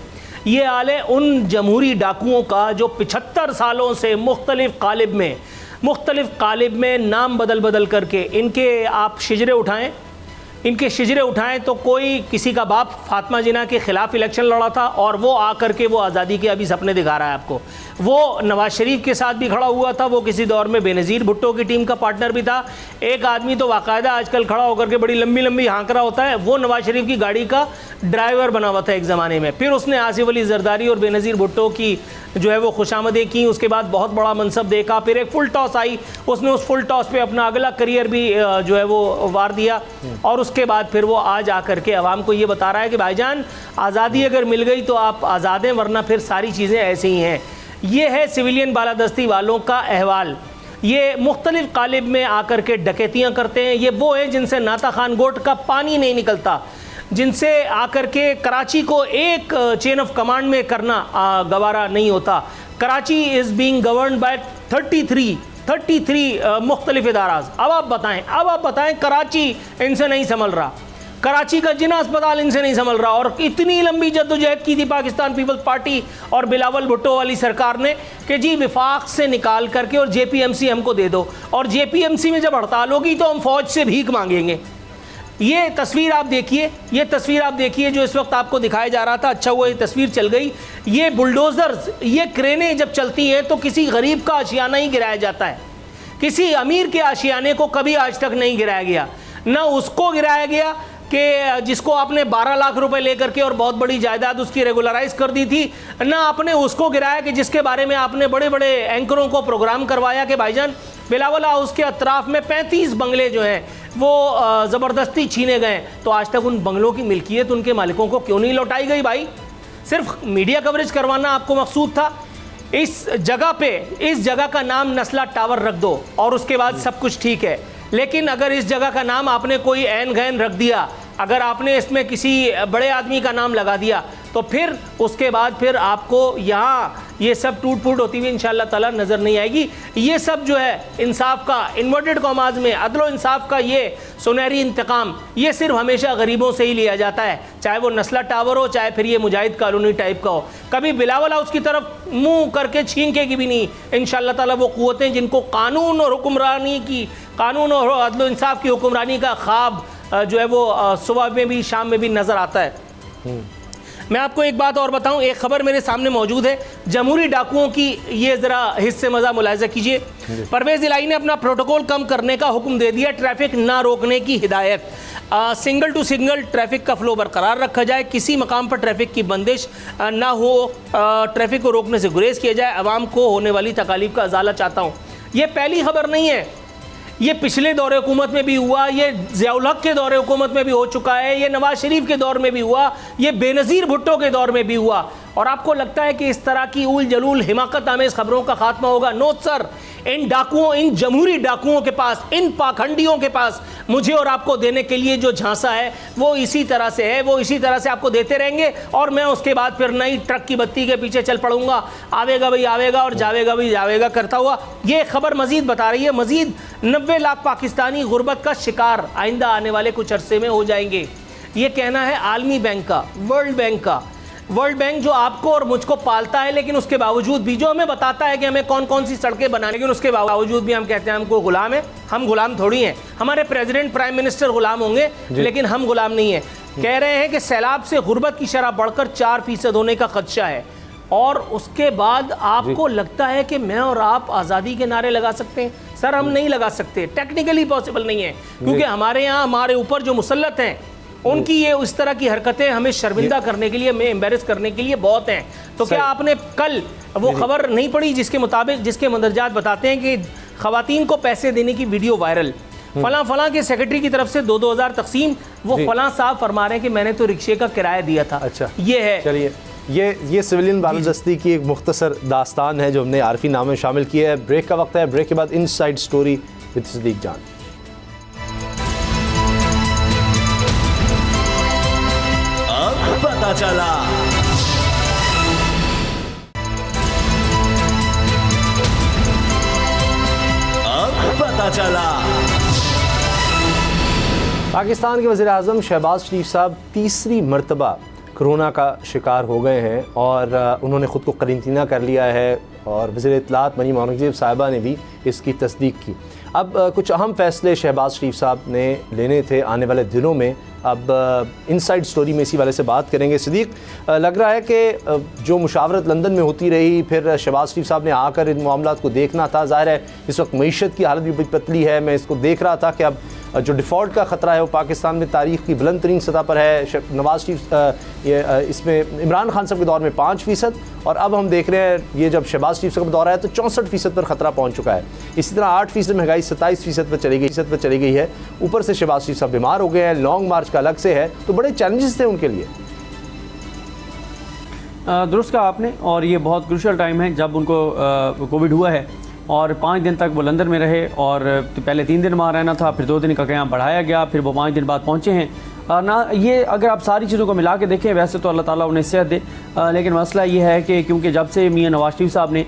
ये हाल है उन जमहूरी डाकुओं का जो 75 सालों से मुख्तलिफ़ कालिब में नाम बदल करके इनके आप शिजरे उठाएं तो कोई किसी का बाप फातिमा जिन्ना के ख़िलाफ़ इलेक्शन लड़ा था और वो आकर के वो आज़ादी के अभी सपने दिखा रहा है आपको। वो नवाज़ शरीफ के साथ भी खड़ा हुआ था, वो किसी दौर में बेनज़ीर भुट्टो की टीम का पार्टनर भी था। एक आदमी तो बाकायदा आजकल खड़ा होकर के बड़ी लंबी हाँक रहा होता है, वो नवाज़ शरीफ की गाड़ी का ड्राइवर बना हुआ था एक ज़माने में। फिर उसने आसिफ अली जरदारी और बेनज़ीर भुट्टो की जो है वो खुशामदें की, उसके बाद बहुत बड़ा मनसब देखा, फिर एक फुल टॉस आई, उसने उस फुल टॉस पे अपना अगला करियर भी जो है वो वार दिया और उसके बाद फिर वो आज आकर के अवाम को ये बता रहा है कि भाईजान आज़ादी अगर मिल गई तो आप आज़ाद हैं, वरना फिर सारी चीज़ें ऐसे ही हैं। ये है सिविलियन बालादस्ती वालों का अहवाल। ये मुख्तलिफ कालिब में आकर के डकैतियाँ करते हैं। ये वो हैं जिनसे नाता खान गोट का पानी नहीं निकलता, जिनसे आकर के कराची को एक चेन ऑफ कमांड में करना गवारा नहीं होता। Karachi is being governed bye 33 मुख्तलिफ इदाराज। अब आप बताएं कराची इनसे नहीं संभल रहा, कराची का जिना अस्पताल इनसे नहीं संभल रहा। और इतनी लंबी जद्दोजहद की थी पाकिस्तान पीपल्स पार्टी और बिलावल भुट्टो वाली सरकार ने कि जी विफाक से निकाल करके और JPMC हमको दे दो, और JPMC में जब हड़ताल होगी तो हम फौज से भीख मांगेंगे। ये तस्वीर आप देखिए जो इस वक्त आपको दिखाया जा रहा था। अच्छा हुआ ये तस्वीर चल गई। ये बुलडोज़र्स, ये क्रेनें जब चलती हैं तो किसी गरीब का आशियाना ही गिराया जाता है, किसी अमीर के आशियाने को कभी आज तक नहीं गिराया गया। ना उसको गिराया गया कि जिसको आपने 12 लाख रुपए लेकर के और बहुत बड़ी जायदाद उसकी रेगुलराइज कर दी थी, ना आपने उसको गिराया कि जिसके बारे में आपने बड़े बड़े एंकरों को प्रोग्राम करवाया कि भाईजान बिलावल हाउस के अतराफ में 35 बंगले जो हैं वो ज़बरदस्ती छीने गए। तो आज तक उन बंगलों की मिल्कियत उनके मालिकों को क्यों नहीं लौटाई गई भाई? सिर्फ मीडिया कवरेज करवाना आपको मकसूद था। इस जगह का नाम नस्ला टावर रख दो और उसके बाद सब कुछ ठीक है। लेकिन अगर इस जगह का नाम आपने कोई ऐन गैन रख दिया, अगर आपने इसमें किसी बड़े आदमी का नाम लगा दिया, तो फिर उसके बाद फिर आपको यहाँ ये सब टूट फूट होती हुई इंशाअल्लाह ताला नज़र नहीं आएगी। ये सब जो है इंसाफ का, इन्वर्टेड कॉमाज में अदलो इंसाफ का ये सुनहरी इंतकाम, ये सिर्फ हमेशा गरीबों से ही लिया जाता है, चाहे वो नस्ला टावर हो, चाहे फिर ये मुजाहिद कॉलोनी टाइप का हो। कभी बिलावल हाउस की तरफ मुँह करके छींकेगी भी नहीं इंशाअल्लाह ताला वो क़ुव्वतें जिनको कानून और अदलो इंसाफ की हुक्मरानी का ख्वाब जो है वो सुबह में भी शाम में भी नज़र आता है। मैं आपको एक बात और बताऊं, एक खबर मेरे सामने मौजूद है जमहूरी डाकुओं की, ये ज़रा हिस्से मज़ा मुलाहिज़ा कीजिए। परवेज़ इलाही ने अपना प्रोटोकॉल कम करने का हुक्म दे दिया, ट्रैफिक ना रोकने की हिदायत। सिंगल टू सिंगल ट्रैफिक का फ्लो बरकरार रखा जाए, किसी मकाम पर ट्रैफिक की बंदिश ना हो, ट्रैफिक को रोकने से गुरेज किया जाए, आवाम को होने वाली तकालीफ का अजाला चाहता हूँ। ये पहली खबर नहीं है, ये पिछले दौरे हुकूमत में भी हुआ, ये ज़ियाउल हक के दौरे हुकूमत में भी हो चुका है, ये नवाज शरीफ के दौर में भी हुआ, ये बेनज़ीर भुट्टो के दौर में भी हुआ। और आपको लगता है कि इस तरह की उल जलूल हिमाकत आमेज़ खबरों का खात्मा होगा? नो सर, इन डाकुओं, इन जमहूरी डाकुओं के पास, इन पाखंडियों के पास मुझे और आपको देने के लिए जो झांसा है वो इसी तरह से है, वो इसी तरह से आपको देते रहेंगे और मैं उसके बाद फिर नई ट्रक की बत्ती के पीछे चल पड़ूंगा, आवेगा भाई आवेगा और जावेगा भाई जावेगा करता हुआ। ये खबर मजीद बता रही है मजीद 90 लाख पाकिस्तानी गुर्बत का शिकार आइंदा आने वाले कुछ अरसे में हो जाएंगे। ये कहना है आलमी बैंक का, वर्ल्ड बैंक का। वर्ल्ड बैंक जो आपको और मुझको पालता है, लेकिन उसके बावजूद भी जो हमें बताता है कि हमें कौन कौन सी सड़कें बनाने, लेकिन उसके बावजूद भी हम कहते हैं हमको गुलाम है। हम गुलाम थोड़ी हैं, हमारे प्रेसिडेंट प्राइम मिनिस्टर गुलाम होंगे लेकिन हम गुलाम नहीं है। कह रहे हैं कि सैलाब से गुर्बत की शरह बढ़कर 4% होने का खदशा है और उसके बाद आपको लगता है कि मैं और आप आज़ादी के नारे लगा सकते हैं? सर हम नहीं लगा सकते, टेक्निकली पॉसिबल नहीं है, क्योंकि हमारे यहाँ हमारे ऊपर जो मुसल्लत हैं उनकी ये इस तरह की हरकतें हमें शर्मिंदा करने के लिए, हमें एम्बेरस करने के लिए बहुत हैं। तो क्या आपने कल वो खबर नहीं पढ़ी जिसके मुताबिक, जिसके मंदरजात बताते हैं कि खवातीन को पैसे देने की वीडियो वायरल, फलां फलां के सेक्रेटरी की तरफ से 2-2 हज़ार तकसीम, वो फलां साहब फरमा रहे हैं कि मैंने तो रिक्शे का किराया दिया था। अच्छा, ये है। चलिए, ये सिविलियन बालदस्ती की एक मुख्तसर दास्तान है जो हमने आरफी नाम में शामिल किया है। ब्रेक का वक्त है, ब्रेक के बाद इनसाइड स्टोरी विद सिद्दीक जान। अब पता चला। अब पता चला। पाकिस्तान के वज़ीर-ए-आज़म शहबाज शरीफ साहब तीसरी मरतबा कोरोना का शिकार हो गए हैं और उन्होंने ख़ुद को करींतीना कर लिया है और वज़ीर इत्तलात मरीम औरंगज़ेब साहिबा ने भी इसकी तस्दीक की। अब कुछ अहम फ़ैसले शहबाज शरीफ साहब ने लेने थे आने वाले दिनों में। अब इनसाइड स्टोरी में इसी वाले से बात करेंगे। सिद्दीक, लग रहा है कि जो मुशावरत लंदन में होती रही, फिर शहबाज शरीफ साहब ने आकर इन मामलात को देखना था। ज़ाहिर है इस वक्त मईशत की हालत भी बड़ी पतली है। मैं इसको देख रहा था कि अब जो डिफ़ॉल्ट का ख़तरा है वो पाकिस्तान में तारीख़ की बुलंद तरीन सतह पर है। नवाज शरीफ इसमें इमरान खान साहब के दौर में 5% और अब हम देख रहे हैं ये जब शहबाज शरीफ साहब का दौर आया तो 64% पर ख़तरा पहुँच चुका है। इसी तरह 8% महंगाई 27% पर चली गई है। ऊपर से शहबाज शरीफ साहब बीमार हो गए हैं, लॉन्ग मार्च का अलग से है, तो बड़े चैलेंजेस थे उनके लिए। दुरुस्त कहा आपने, और ये बहुत क्रूशल टाइम है जब उनको कोविड हुआ है और 5 दिन तक वो लंदन में रहे और पहले 3 दिन वहाँ रहना था, फिर 2 दिन का क़याम बढ़ाया गया, फिर वो 5 दिन बाद पहुँचे हैं ना। ये अगर आप सारी चीज़ों को मिला के देखें, वैसे तो अल्लाह ताला उन्हें सेहत दे, लेकिन मसला ये है कि क्योंकि जब से मियां नवाज शरीफ साहब ने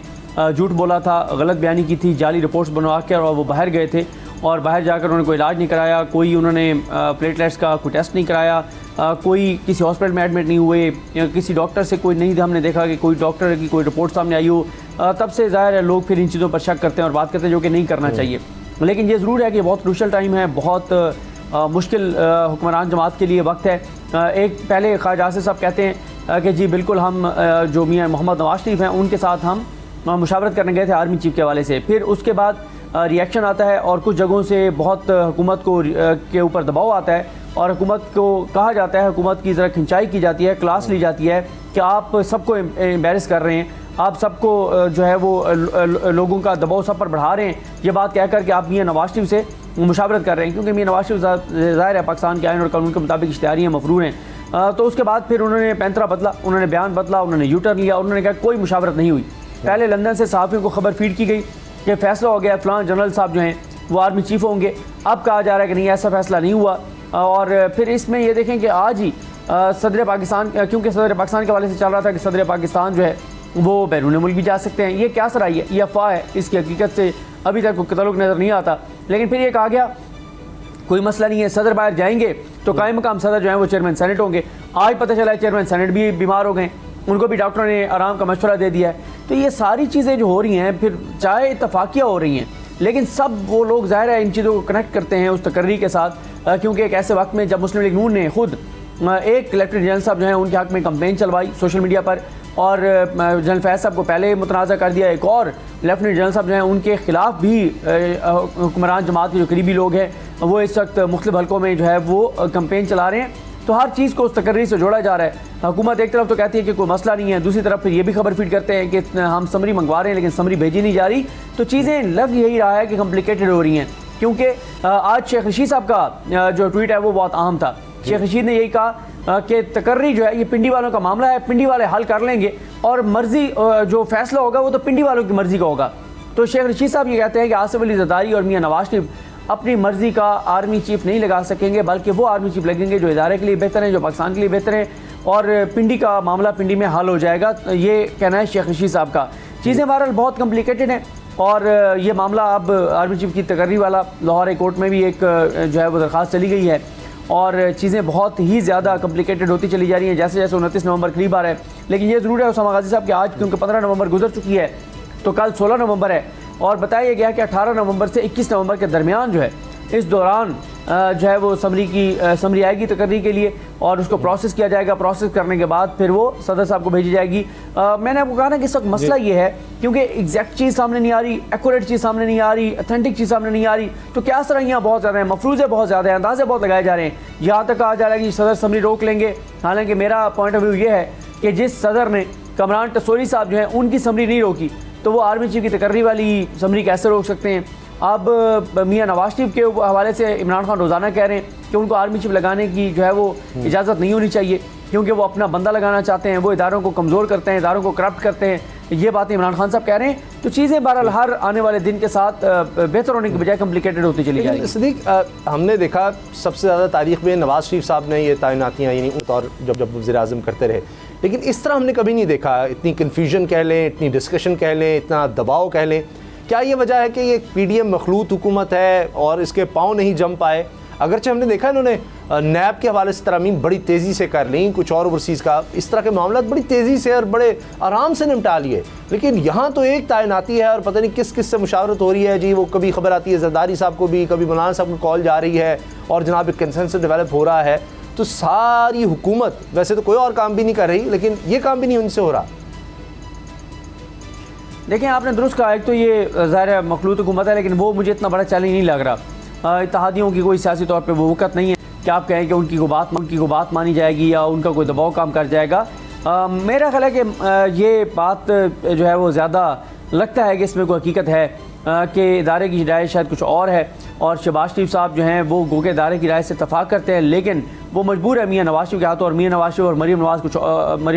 झूठ बोला था, गलत बयानी की थी, जाली रिपोर्ट्स बनवा कर और वो बाहर गए थे और बाहर जाकर उन्होंने कोई इलाज नहीं कराया, कोई उन्होंने प्लेटलेट्स का कोई टेस्ट नहीं कराया, कोई किसी हॉस्पिटल में एडमिट नहीं हुए, किसी डॉक्टर से कोई नहीं, हमने देखा कि कोई डॉक्टर की कोई रिपोर्ट सामने आई हो, तब से ज़ाहिर है लोग फिर इन चीज़ों पर शक करते हैं और बात करते हैं, जो कि नहीं करना चाहिए। लेकिन ये ज़रूर है कि बहुत क्रूशल टाइम है, बहुत मुश्किल हुक्मरान जमात के लिए वक्त है। एक पहले ख्वाजा आसिफ साहब कहते हैं कि जी बिल्कुल हम जो मियां मोहम्मद नवाज शरीफ हैं उनके साथ हम मुशावरत करने गए थे आर्मी चीफ के हवाले से, फिर उसके बाद रिएक्शन आता है और कुछ जगहों से बहुत हुकूमत को के ऊपर दबाव आता है और हुकूमत को कहा जाता है, हुकूमत की ज़रा खिंचाई की जाती है, क्लास ली जाती है कि आप सबको एम्बेरस कर रहे हैं, आप सबको जो है वो लोगों का दबाव सब पर बढ़ा रहे हैं। ये बात कह कर कि आप मियां नवाज शरीफ से मुशावरत कर रहे हैं, क्योंकि मियां नवाज शरीफ ज़ाहिर है पाकिस्तान के आइन और कानून के मुताबिक इश्तिहारी हैं, मफरूर हैं। तो उसके बाद फिर उन्होंने पैंतरा बदला, उन्होंने बयान बदला, उन्होंने यू टर्न लिया, उन्होंने कहा कोई मुशावरत नहीं हुई। पहले लंदन से सहाफ़ियों को खबर फीड की गई कि फ़ैसला हो गया, फ़लाँ जनरल साहब जो हैं वो आर्मी चीफ होंगे। अब कहा जा रहा है कि नहीं, ऐसा फ़ैसला नहीं हुआ। और फिर इसमें ये देखें कि आज ही सदर पाकिस्तान, क्योंकि सदर पाकिस्तान के हवाले से चल रहा था कि सदर पाकिस्तान जो है वो बैरून मुल्क भी जा सकते हैं, ये क्या सराही है, ये अफवाह है, इसकी हकीकत से अभी तक कोई तल्लुक नज़र नहीं आता। लेकिन फिर ये कहा गया कोई मसला नहीं है, सदर बाहर जाएंगे तो कायम मकाम सदर जो है वो चेयरमैन सेनेट होंगे। आज पता चला है चेयरमैन सेनेट भी बीमार हो गए, उनको भी डॉक्टरों ने आराम का मशवरा दे दिया है। तो ये सारी चीज़ें जो हो रही हैं, फिर चाहे इत्तफाकियाँ हो रही हैं, लेकिन सब वो लोग ज़ाहिर है इन चीज़ों को कनेक्ट करते हैं उस तकर्री के साथ, क्योंकि एक ऐसे वक्त में जब मुस्लिम लीग नून ने खुद एक लेफ्टिनेंट जनरल साहब जो हैं उनके हक़ में कंपेन चलवाई सोशल मीडिया पर और जनरल फैज़ साहब को पहले मुतनाज़ा कर दिया, एक और लेफ्टिनेंट जनरल साहब जो हैं उनके ख़िलाफ़ भी हुक्मरान जमात के जो करीबी लोग हैं वो इस वक्त मुख्तलिफ हल्कों में जो है वो कंपेन चला रहे हैं। तो हर चीज़ को उस तकर्री से जोड़ा जा रहा है। हुकूमत एक तरफ तो कहती है कि कोई मसला नहीं है, दूसरी तरफ फिर ये भी खबर फीड करते हैं कि हम समरी मंगवा रहे हैं लेकिन समरी भेजी नहीं जा रही। तो चीज़ें लग यही रहा है कि कॉम्प्लिकेटेड हो रही हैं, क्योंकि आज शेख रशीद साहब का जो ट्वीट है वो बहुत अहम था। शेख रशीद ने यही कहा कि तकर्री जो है ये पिंडी वालों का मामला है, पिंडी वाले हल कर लेंगे और मर्जी जो फैसला होगा वो तो पिंडी वालों की मर्जी का होगा। तो शेख रशीद साहब ये कहते हैं कि आसिफ अली जरदारी और मियां नवाज शरीफ अपनी मर्जी का आर्मी चीफ नहीं लगा सकेंगे, बल्कि वो आर्मी चीफ लगेंगे जो इदारे के लिए बेहतर हैं, जो पाकिस्तान के लिए बेहतर हैं, और पिंडी का मामला पिंडी में हल हो जाएगा। ये कहना है शेख रशीद साहब का। चीज़ें बहरहाल बहुत कम्प्लिकेटेड हैं और ये मामला अब आर्मी चीफ की तकर्री वाला लाहौर हाई कोर्ट में भी एक जो है वो दरख्वास्त चली गई है और चीज़ें बहुत ही ज़्यादा कम्प्लिकेटेड होती चली जा रही हैं जैसे जैसे 29 नवंबर करीब आ रहा है। लेकिन ये ज़रूर है उसामा गाजी साहब कि आज क्योंकि 15 नवंबर गुजर चुकी है तो कल 16 नवंबर है और बताया गया कि 18 नवंबर से 21 नवंबर के दरमियान जो है इस दौरान जो है वो समरी आएगी तकर्री के लिए और उसको प्रोसेस किया जाएगा। प्रोसेस करने के बाद फिर वो सदर साहब को भेजी जाएगी। मैंने आपको कहा ना कि इस वक्त मसला ये है क्योंकि एग्जैक्ट चीज़ सामने नहीं आ रही, एक्यूरेट चीज़ सामने नहीं आ रही, ऑथेंटिक चीज़ सामने नहीं आ रही, तो क्या सरहियाँ बहुत ज़्यादा हैं, मफरूज़े बहुत ज़्यादा हैं, अंदाजे बहुत लगाए जा रहे हैं। यहाँ तक कहा जा रहा है कि सदर समरी रोक लेंगे। हालांकि मेरा पॉइंट ऑफ व्यू ये है कि जिस सदर ने कमरान टसोरी साहब जो हैं उनकी समरी नहीं रोकी तो वो आर्मी चीफ की तकर्री वाली समरी कैसे रोक सकते हैं। अब मियां नवाज शरीफ के हवाले से इमरान खान रोज़ाना कह रहे हैं कि उनको आर्मी चीफ लगाने की जो है वो इजाज़त नहीं होनी चाहिए क्योंकि वो अपना बंदा लगाना चाहते हैं, वो इदारों को कमज़ोर करते हैं, इदारों को करप्ट करते हैं। ये बातें इमरान खान साहब कह रहे हैं। तो चीज़ें बहरहाल हर आने वाले दिन के साथ बेहतर होने की बजाय कम्प्लिकेटेड होती चली जाएगी। सदीक, हमने देखा सबसे ज़्यादा तारीख में नवाज शरीफ साहब ने ये तैनातियाँ यानी और जब वज़ीर आज़म करते रहे, लेकिन इस तरह हमने कभी नहीं देखा। इतनी कन्फ्यूजन कह लें, इतनी डिस्कशन कह लें, इतना दबाव कह लें। क्या ये वजह है कि ये पीडीएम मखलूत हुकूमत है और इसके पाँव नहीं जम पाए? अगरचे हमने देखा इन्होंने नैब के हवाले से तरमीम बड़ी तेज़ी से कर ली, कुछ और ओवरसीज़ का इस तरह के मामला बड़ी तेज़ी से और बड़े आराम से निपटा लिए, लेकिन यहाँ तो एक तैनाती है और पता नहीं किस किस से मुशावरत हो रही है जी। वो कभी खबर आती है जरदारी साहब को भी, कभी मौलाना साहब को कॉल जा रही है और जनाब एक कंसेंसस डेवलप हो रहा है। तो सारी हुकूमत वैसे तो कोई और काम भी नहीं कर रही, लेकिन ये काम भी नहीं उनसे हो रहा। देखें, आपने दुरुस्त कहा, एक तो ये ज़ाहिर मखलूत हुकूमत है, लेकिन वो मुझे इतना बड़ा चैलेंज नहीं लग रहा। इत्तेहादियों की कोई सियासी तौर पे वो वक़्त नहीं है कि आप कहें कि उनकी को बात मानी जाएगी या उनका कोई दबाव काम कर जाएगा। मेरा ख्याल है कि ये बात जो है वो ज़्यादा लगता है कि इसमें कोई हकीकत है कि इदारे की राय शायद कुछ और है और शहबाज शरीफ साहब जो हैं वो गो के इदारे की राय से इत्तफाक करते हैं, लेकिन वो मजबूर है मियां नवाज शरीफ के हाथों और मियां नवाज शरीफ और मरीम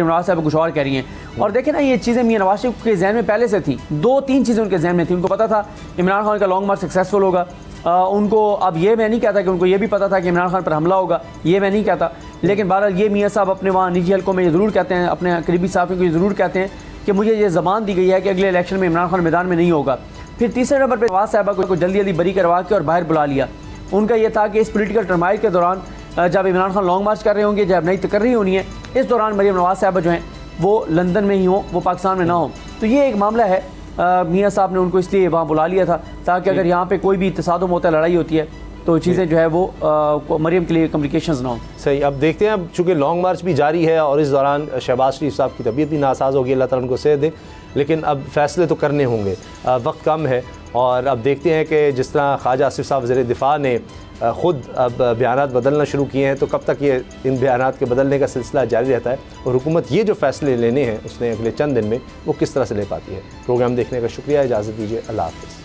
नवाज साहब कुछ और कह रही हैं। और देखें ना, ये चीज़ें मियां नवाज शरीफ के जहन में पहले से थी, 2-3 चीज़ें उनके जहन में थी। उनको पता था इमरान खान का लॉन्ग मार्च सक्सेसफुल होगा। उनको अब ये मैं नहीं कहता कि उनको ये भी पता था कि इमरान खान पर हमला होगा, ये मैं नहीं कहता, लेकिन बहरहाल ये मियाँ साहब अपने वहाँ निजी हल्कों में ये ज़रूर कहते हैं, अपने करीबी साफियों को ये ज़रूर कहते हैं कि मुझे ये ज़बान दी गई है कि अगले इलेक्शन में इमरान खान मैदान में नहीं होगा। फिर तीसरे नंबर पर नवाज साहबा को जल्दी जल्दी बरी करवा के और बाहर बुला लिया। उनका यह था कि इस पॉलिटिकल टर्माइल के दौरान जब इमरान खान लॉन्ग मार्च कर रहे होंगे, जब नई तकर्री होनी है, इस दौरान मरीम नवाज साहबा जो हैं वो लंदन में ही हों, वो पाकिस्तान में ना हो। तो ये एक मामला है। मियाँ साहब ने उनको इसलिए वहाँ बुला लिया था ताकि अगर यहाँ पे कोई भी तसादुम होता है, लड़ाई होती है, तो चीज़ें जो है वो मरीम के लिए कम्प्लिकेशंस ना हो। सही, अब देखते हैं। अब चूँकि लॉन्ग मार्च भी जारी है और इस दौरान शहबाज शरीफ साहब की तबीयत भी नासाज होगी, अल्लाह ताला उनको सेहत दे, लेकिन अब फैसले तो करने होंगे, वक्त कम है। और अब देखते हैं कि जिस तरह ख्वाजा आसिफ साहब वज़ीर दिफा ने ख़ुद अब बयानात बदलना शुरू किए हैं, तो कब तक ये इन बयानात के बदलने का सिलसिला जारी रहता है और हुकूमत ये जो फ़ैसले लेने हैं उसने अगले चंद दिन में वो किस तरह से ले पाती है। प्रोग्राम देखने का शुक्रिया, इजाज़त दीजिए, अल्लाह हाफ़िज़।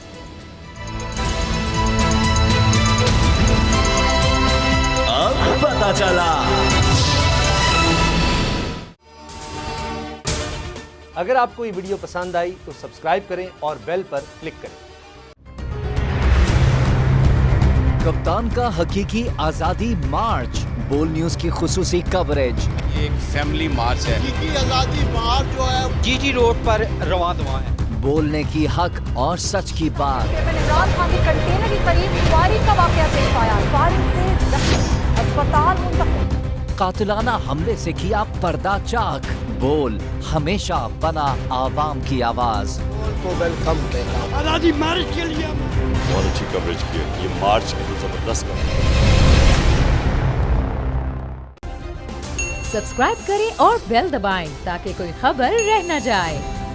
अब पता चला। अगर आपको ये वीडियो पसंद आई तो सब्सक्राइब करें और बेल पर क्लिक करें। कप्तान का हकीकी आजादी मार्च, बोल न्यूज की खुसूसी कवरेज। ये एक फैमिली मार्च है। हकीकी आजादी मार्च जो है जीटी रोड पर रवां दवा है। बोलने की हक और सच की बात। इमरान खान के कंटेनर के करीब फायरिंग का वाकया पेश आया, फायरिंग से जख्मी, अस्पताल मुंतकिल। कातिलाना हमले से किया पर्दा चाक, बोल हमेशा बना आवाम की आवाज। को वेलकम देना आजादी मार्च के लिए बहुत अच्छी कवरेज की है। ये मार्च है तो जबरदस्त कवरेज। सब्सक्राइब करें और बेल दबाएं ताकि कोई खबर रह न जाए।